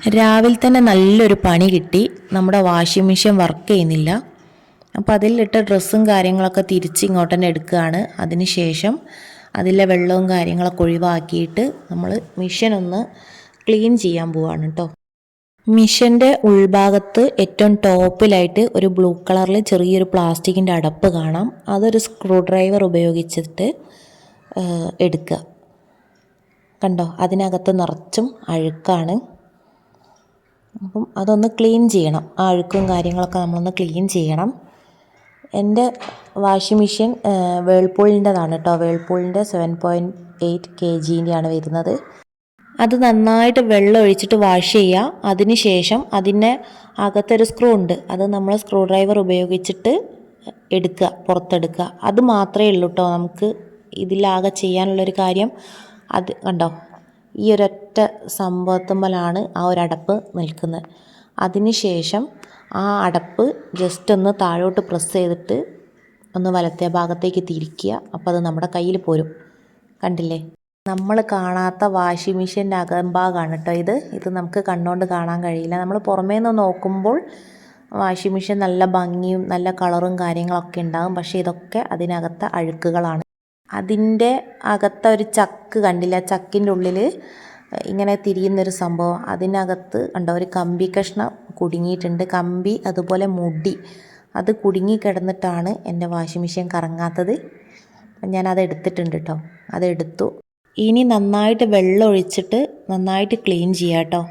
രാവിലെ തന്നെ നല്ലൊരു പണി കിട്ടി. നമ്മുടെ വാഷിംഗ് മെഷീൻ വർക്ക് ചെയ്യുന്നില്ല. അപ്പോൾ അതിലിട്ട ഡ്രസ്സും കാര്യങ്ങളൊക്കെ തിരിച്ച് ഇങ്ങോട്ട് തന്നെ എടുക്കുകയാണ്. അതിന് ശേഷം അതിലെ വെള്ളവും കാര്യങ്ങളൊക്കെ ഒഴിവാക്കിയിട്ട് നമ്മൾ മെഷീൻ ഒന്ന് ക്ലീൻ ചെയ്യാൻ പോവാണ് കേട്ടോ. മെഷീൻ്റെ ഉൾഭാഗത്ത് ഏറ്റവും ടോപ്പിലായിട്ട് ഒരു ബ്ലൂ കളറിൽ ചെറിയൊരു പ്ലാസ്റ്റിക്കിൻ്റെ അടപ്പ് കാണാം. അതൊരു സ്ക്രൂ ഡ്രൈവർ ഉപയോഗിച്ചിട്ട് എടുക്കുക. കണ്ടോ, അതിനകത്ത് നിറച്ചും അഴുക്കാണ്. അപ്പം അതൊന്ന് ക്ലീൻ ചെയ്യണം. ആ അഴുക്കും കാര്യങ്ങളൊക്കെ നമ്മളൊന്ന് ക്ലീൻ ചെയ്യണം. എൻ്റെ വാഷിംഗ് മെഷീൻ വേൾപൂളിൻ്റെതാണ് കേട്ടോ. വേൾപൂളിൻ്റെ 7.8 kgൻ്റെയാണ് വരുന്നത്. അത് നന്നായിട്ട് വെള്ളം ഒഴിച്ചിട്ട് വാഷ് ചെയ്യുക. അതിന് ശേഷം അതിൻ്റെ അകത്തൊരു സ്ക്രൂ ഉണ്ട്, അത് നമ്മൾ സ്ക്രൂ ഡ്രൈവർ ഉപയോഗിച്ചിട്ട് എടുക്കുക, പുറത്തെടുക്കുക. അത് മാത്രമേ ഉള്ളൂ കേട്ടോ നമുക്ക് ഇതിലാകെ ചെയ്യാനുള്ളൊരു കാര്യം. അത് കണ്ടോ, ഈ ഒരൊറ്റ സംഭവത്തുമ്മലാണ് ആ ഒരു അടപ്പ് നിൽക്കുന്നത്. അതിന് ശേഷം ആ അടപ്പ് ജസ്റ്റ് ഒന്ന് താഴോട്ട് പ്രസ് ചെയ്തിട്ട് ഒന്ന് വലത്തെ ഭാഗത്തേക്ക് തിരിക്കുക. അപ്പോൾ അത് നമ്മുടെ കയ്യിൽ പോരും. കണ്ടില്ലേ, നമ്മൾ കാണാത്ത വാഷിംഗ് മെഷീൻ്റെ അകംഭാഗമാണ് കേട്ടോ ഇത് നമുക്ക് കണ്ണുകൊണ്ട് കാണാൻ കഴിയില്ല. നമ്മൾ പുറമേ നിന്ന് നോക്കുമ്പോൾ വാഷിംഗ് മെഷീൻ നല്ല ഭംഗിയും നല്ല കളറും കാര്യങ്ങളൊക്കെ ഉണ്ടാകും. പക്ഷേ ഇതൊക്കെ അതിനകത്തെ അഴുക്കുകളാണ്. അതിൻ്റെ അകത്ത ഒരു ചക്ക് കണ്ടില്ല, ചക്കിൻ്റെ ഉള്ളിൽ ഇങ്ങനെ തിരിയുന്നൊരു സംഭവം, അതിനകത്ത് കണ്ടോ ഒരു കമ്പി കഷ്ണം കുടുങ്ങിയിട്ടുണ്ട്. കമ്പി അതുപോലെ മുടി അത് കുടുങ്ങി കിടന്നിട്ടാണ് എൻ്റെ വാഷിംഗ് മെഷീൻ കറങ്ങാത്തത്. ഞാനത് എടുത്തിട്ടുണ്ട് കേട്ടോ, അതെടുത്തു. ഇനി നന്നായിട്ട് വെള്ളം ഒഴിച്ചിട്ട് നന്നായിട്ട് ക്ലീൻ ചെയ്യാം കേട്ടോ.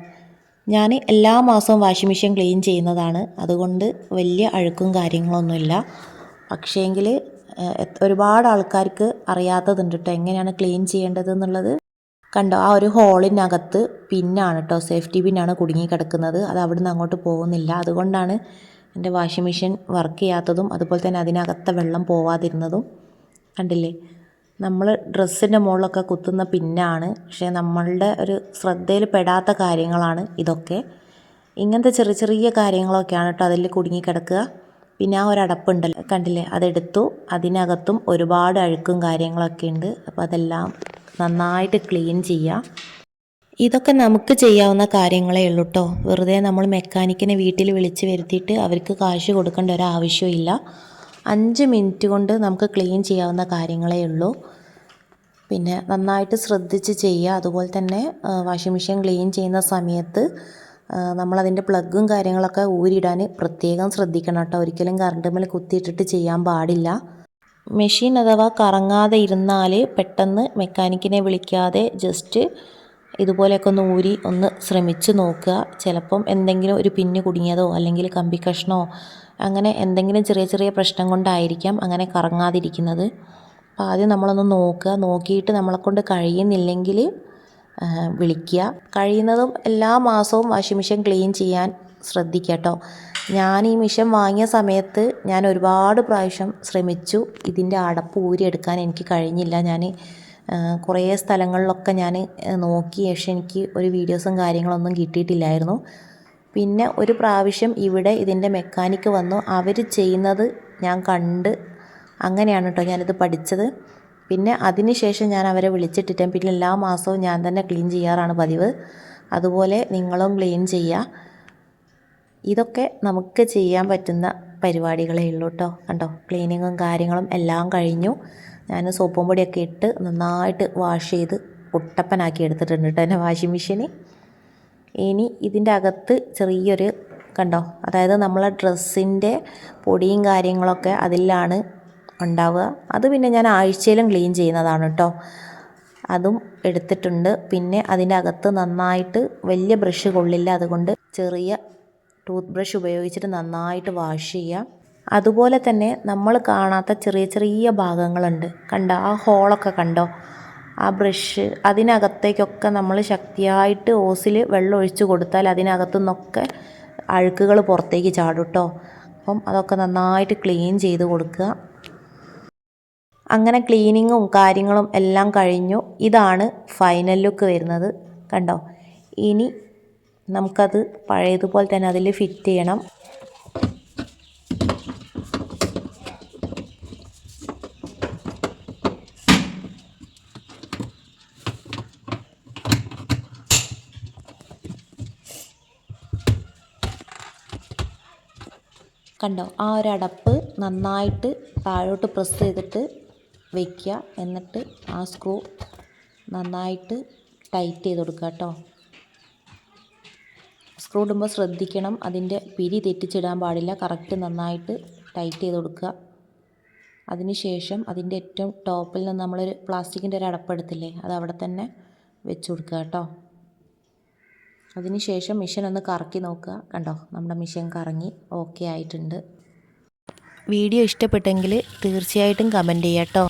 ഞാൻ എല്ലാ മാസവും വാഷിംഗ് മെഷീൻ ക്ലീൻ ചെയ്യുന്നതാണ്, അതുകൊണ്ട് വലിയ അഴുക്കും കാര്യങ്ങളൊന്നുമില്ല. പക്ഷേങ്കിൽ ഒരുപാട് ആൾക്കാർക്ക് അറിയാത്തതുണ്ട് കേട്ടോ എങ്ങനെയാണ് ക്ലീൻ ചെയ്യേണ്ടത് എന്നുള്ളത്. കണ്ടോ, ആ ഒരു ഹോളിനകത്ത് പിന്നാണ് കേട്ടോ, സേഫ്റ്റി പിന്നാണ് കുടുങ്ങി കിടക്കുന്നത്. അത് അവിടുന്ന് അങ്ങോട്ട് പോകുന്നില്ല. അതുകൊണ്ടാണ് എൻ്റെ വാഷിംഗ് മെഷീൻ വർക്ക് ചെയ്യാത്തതും അതുപോലെ തന്നെ അതിനകത്തെ വെള്ളം പോവാതിരുന്നതും. കണ്ടില്ലേ, നമ്മൾ ഡ്രസ്സിൻ്റെ മുകളിലൊക്കെ കുത്തുന്ന പിന്നാണ്. പക്ഷേ നമ്മളുടെ ഒരു ശ്രദ്ധയിൽ പെടാത്ത കാര്യങ്ങളാണ് ഇതൊക്കെ. ഇങ്ങനത്തെ ചെറിയ ചെറിയ കാര്യങ്ങളൊക്കെയാണ് കേട്ടോ അതിൽ കുടുങ്ങിക്കിടക്കുക. പിന്നെ ആ ഒരു അടപ്പുണ്ടല്ലോ, കണ്ടില്ലേ, അതെടുത്തു. അതിനകത്തും ഒരുപാട് അഴുക്കും കാര്യങ്ങളൊക്കെ ഉണ്ട്. അപ്പോൾ അതെല്ലാം നന്നായിട്ട് ക്ലീൻ ചെയ്യുക. ഇതൊക്കെ നമുക്ക് ചെയ്യാവുന്ന കാര്യങ്ങളേ ഉള്ളൂ കേട്ടോ. വെറുതെ നമ്മൾ മെക്കാനിക്കിനെ വീട്ടിൽ വിളിച്ച് വരുത്തിയിട്ട് അവർക്ക് കാശ് കൊടുക്കേണ്ട ഒരാവശ്യമില്ല. 5 മിനിറ്റ് കൊണ്ട് നമുക്ക് ക്ലീൻ ചെയ്യാവുന്ന കാര്യങ്ങളേ ഉള്ളൂ. പിന്നെ നന്നായിട്ട് ശ്രദ്ധിച്ച് ചെയ്യുക. അതുപോലെ തന്നെ വാഷിംഗ് മെഷീൻ ക്ലീൻ ചെയ്യുന്ന സമയത്ത് നമ്മളതിൻ്റെ പ്ലഗും കാര്യങ്ങളൊക്കെ ഊരിയിടാൻ പ്രത്യേകം ശ്രദ്ധിക്കണം കേട്ടോ. ഒരിക്കലും കറണ്ട് കുത്തിയിട്ടിട്ട് ചെയ്യാൻ പാടില്ല. മെഷീൻ അഥവാ കറങ്ങാതെ ഇരുന്നാൽ പെട്ടെന്ന് മെക്കാനിക്കിനെ വിളിക്കാതെ ജസ്റ്റ് ഇതുപോലെയൊക്കെ ഒന്ന് ഊരി ഒന്ന് ശ്രമിച്ച് നോക്കുക. ചിലപ്പം എന്തെങ്കിലും ഒരു പിന്ന് കുടുങ്ങിയതോ അല്ലെങ്കിൽ കമ്പി കഷ്ണമോ അങ്ങനെ എന്തെങ്കിലും ചെറിയ ചെറിയ പ്രശ്നം കൊണ്ടായിരിക്കാം അങ്ങനെ കറങ്ങാതിരിക്കുന്നത്. അപ്പോൾ ആദ്യം നമ്മളൊന്ന് നോക്കുക. നോക്കിയിട്ട് നമ്മളെക്കൊണ്ട് കഴിയുന്നില്ലെങ്കിൽ വിളിക്കുക. കഴിയുന്നതും എല്ലാ മാസവും വാഷിംഗ് മെഷീൻ ക്ലീൻ ചെയ്യാൻ ശ്രദ്ധിക്കുക കേട്ടോ. ഞാൻ ഈ മെഷീൻ വാങ്ങിയ സമയത്ത് ഞാൻ ഒരുപാട് പ്രാവശ്യം ശ്രമിച്ചു. ഇതിൻ്റെ അടപ്പ് ഊരിയെടുക്കാൻ എനിക്ക് കഴിഞ്ഞില്ല. ഞാൻ കുറേ സ്ഥലങ്ങളിലൊക്കെ ഞാൻ നോക്കി, പക്ഷേ എനിക്ക് ഒരു വീഡിയോസും കാര്യങ്ങളൊന്നും കിട്ടിയിട്ടില്ലായിരുന്നു. പിന്നെ ഒരു പ്രാവശ്യം ഇവിടെ ഇതിൻ്റെ മെക്കാനിക്ക് വന്നു. അവർ ചെയ്യുന്നത് ഞാൻ കണ്ട് അങ്ങനെയാണ് കേട്ടോ ഞാനിത് പഠിച്ചത്. പിന്നെ അതിന് ശേഷം ഞാൻ അവരെ വിളിച്ചിട്ടിട്ട് പിന്നെ എല്ലാ മാസവും ഞാൻ തന്നെ ക്ലീൻ ചെയ്യാറാണ് പതിവ്. അതുപോലെ നിങ്ങളും ക്ലീൻ ചെയ്യുക. ഇതൊക്കെ നമുക്ക് ചെയ്യാൻ പറ്റുന്ന പരിപാടികളേ ഉള്ളൂ കേട്ടോ. കണ്ടോ, ക്ലീനിങ്ങും കാര്യങ്ങളും എല്ലാം കഴിഞ്ഞു. ഞാൻ സോപ്പും പൊടിയൊക്കെ ഇട്ട് നന്നായിട്ട് വാഷ് ചെയ്ത് കുട്ടപ്പനാക്കി എടുത്തിട്ടുണ്ട് കേട്ടോ എൻ്റെ വാഷിംഗ് മെഷീന്. ഇനി ഇതിൻ്റെ അകത്ത് ചെറിയൊരു കണ്ടോ, അതായത് നമ്മളെ ഡ്രസ്സിൻ്റെ പൊടിയും കാര്യങ്ങളൊക്കെ അതിലാണ് ഉണ്ടാവുക. അത് പിന്നെ ഞാൻ ആഴ്ചയിലും ക്ലീൻ ചെയ്യുന്നതാണ് കേട്ടോ. അതും എടുത്തിട്ടുണ്ട്. പിന്നെ അതിൻ്റെ അകത്ത് നന്നായിട്ട് വലിയ ബ്രഷ് കൊള്ളില്ല, അതുകൊണ്ട് ചെറിയ ടൂത്ത് ബ്രഷ് ഉപയോഗിച്ചിട്ട് നന്നായിട്ട് വാഷ് ചെയ്യുക. അതുപോലെ തന്നെ നമ്മൾ കാണാത്ത ചെറിയ ചെറിയ ഭാഗങ്ങളുണ്ട്. കണ്ടോ, ആ ഹോളൊക്കെ കണ്ടോ, ആ ബ്രഷ് അതിനകത്തേക്കൊക്കെ നമ്മൾ ശക്തിയായിട്ട് ഓസിൽ വെള്ളം ഒഴിച്ച് കൊടുത്താൽ അതിനകത്തു നിന്നൊക്കെ അഴുക്കുകൾ പുറത്തേക്ക് ചാടും കേട്ടോ. അപ്പം അതൊക്കെ നന്നായിട്ട് ക്ലീൻ ചെയ്ത് കൊടുക്കുക. അങ്ങനെ ക്ലീനിങ്ങും കാര്യങ്ങളും എല്ലാം കഴിഞ്ഞു. ഇതാണ് ഫൈനൽ ലുക്ക് വരുന്നത്. കണ്ടോ, ഇനി നമുക്കത് പഴയതുപോലെ തന്നെ അതിൽ ഫിറ്റ് ചെയ്യണം. കണ്ടോ, ആ ഒരു അടപ്പ് നന്നായിട്ട് താഴോട്ട് പ്രസ് ചെയ്തിട്ട് വയ്ക്കുക. എന്നിട്ട് ആ സ്ക്രൂ നന്നായിട്ട് ടൈറ്റ് ചെയ്ത് കൊടുക്കുക കേട്ടോ. സ്ക്രൂ ഇടുമ്പോൾ ശ്രദ്ധിക്കണം, അതിൻ്റെ പിരി തെറ്റിച്ചിടാൻ പാടില്ല. കറക്റ്റ് നന്നായിട്ട് ടൈറ്റ് ചെയ്ത് കൊടുക്കുക. അതിനുശേഷം അതിൻ്റെ ഏറ്റവും ടോപ്പിൽ നിന്ന് നമ്മളൊരു പ്ലാസ്റ്റിക്കിൻ്റെ ഒരു അടപ്പെടുത്തില്ലേ, അത് അവിടെ തന്നെ വെച്ച് കൊടുക്കുക കേട്ടോ. അതിനുശേഷം മിഷൻ ഒന്ന് കറക്കി നോക്കുക. കണ്ടോ, നമ്മുടെ മിഷൻ കറങ്ങി ഓക്കെ ആയിട്ടുണ്ട്. വീഡിയോ ഇഷ്ടപ്പെട്ടെങ്കിൽ തീർച്ചയായിട്ടും കമൻറ്റ് ചെയ്യാം കേട്ടോ.